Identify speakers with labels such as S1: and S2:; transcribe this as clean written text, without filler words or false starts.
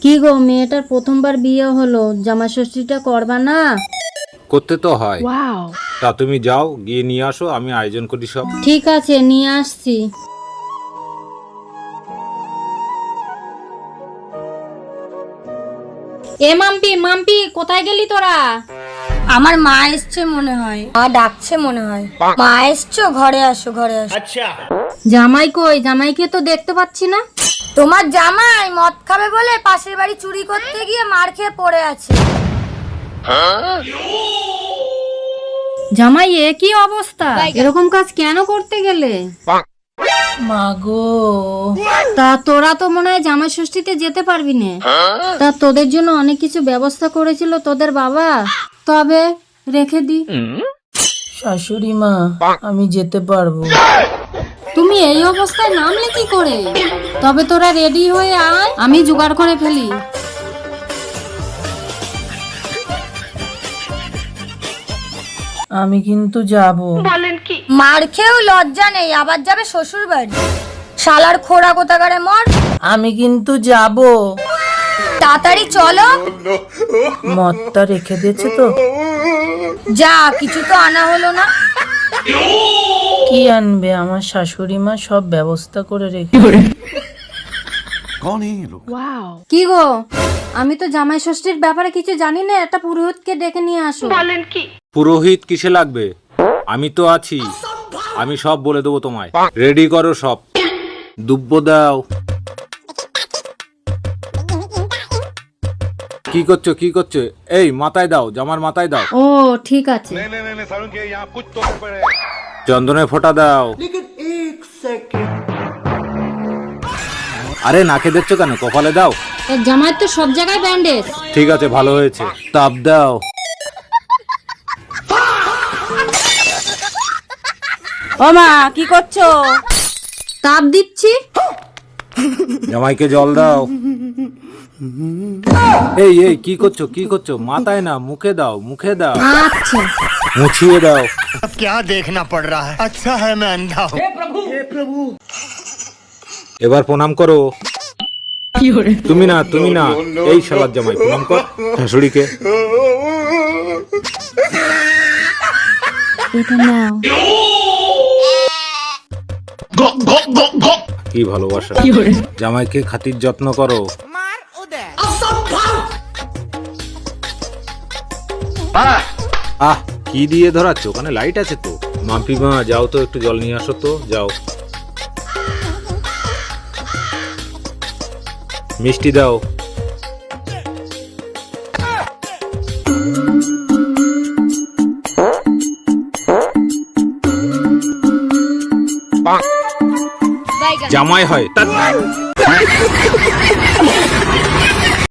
S1: কি গো, মেয়েটার প্রথমবার বিয়ে হলো, জামাই ষষ্ঠীটা করবা না?
S2: করতে তো হয়। তা তুমি যাও, গিয়ে নিয়ে আসো, আমি আয়োজন করি সব।
S1: ঠিক আছে, নিয়ে আসছি। এ মাম্পি, মাম্পি, কোথায় গেলি তোরা?
S3: আমার মা এসছে মনে হয়, মা ডাকছে মনে হয়। মা এসছো, ঘরে আসো, ঘরে আসো।
S1: জামাই কই? জামাইকে তো দেখতে পাচ্ছি না।
S3: তোমার জামাই মদ খাবে বলে পাশের বাড়ি চুরি করতে গিয়ে মার খেয়ে পড়ে আছে।
S1: জামাই, এ কি অবস্থা? এরকম কাজ কেন করতে গেলে?
S4: মাগো,
S1: তা তোরা তো মনে হয় জামাই ষষ্ঠীতে যেতে পারবি না। তা তোদের জন্য অনেক কিছু ব্যবস্থা করেছিল তোদের বাবা, তবে রেখে দি।
S4: শাশুড়ি মা, আমি যেতে পারবো?
S1: তুমি এই অবস্থায় নামলে কি করে? তবে তোরা রেডি হয়ে আয়, আমি জোগাড় করে ফেলি।
S4: আমি কিন্তু যাব।
S3: মার খেয়েও লজ্জা নেই, আবার যাবে শ্বশুর বাড়ি। শালার খোড়া কোথাকারে মর।
S4: আমি কিন্তু যাব।
S3: তাড়াতাড়ি চলো।
S4: মদটা রেখে দিয়েছে তো?
S3: যা, কিছু তো আনা হলো না।
S4: কি আনবে? আমার শাশুড়ি মা সব ব্যবস্থা করে রেখে।
S1: কি গো, আমি তো জামাই ষষ্ঠীর ব্যাপারে কিছু জানি না, একটা পুরোহিতকে ডেকে নিয়ে আসো।
S2: পুরোহিত কিসে লাগবে? আমি তো আছি, আমি সব বলে দেবো তোমায়। রেডি করো সব। দুব্ব দাও। কি করছো, কি করছো? এই মাথায় দাও, জামার মাথায় দাও।
S1: ও ঠিক আছে।
S2: চন্দনের ফোঁটা দাও। আরে নাকে দিচ্ছ কেন? কপালে দাও।
S1: এর জামাইয়ের তো সব জায়গায় ব্যান্ডেজ।
S2: ঠিক আছে, ভালো হয়েছে। তাপ দাও।
S4: ও মা, কি করছো?
S1: তাপ দিচ্ছি।
S2: জামাইকে জল দাও। এই এই কি করছো, কি করছো? মাথায় না, মুখে দাও, মুখে দাও।
S1: আচ্ছা।
S2: মুছিয়ে দাও।
S5: अब क्या देखना पड़ रहा है? अच्छा है मैं अंधा हूँ।
S2: এবার প্রণাম করো। তুমি না, তুমি না, এই শালার জামাই প্রণাম কর শাশুড়িকে।
S1: এটা নাও।
S2: কি ভালোবাসা। জামাইকে খাতির যত্ন করো। আহ, কি দিয়ে ধরাচ্ছ? ওখানে লাইট আছে তো। মাম্পি মা, যাও তো, একটু জল নিয়ে আসো তো, যাও। মিষ্টি দাও। জামাই হয় তা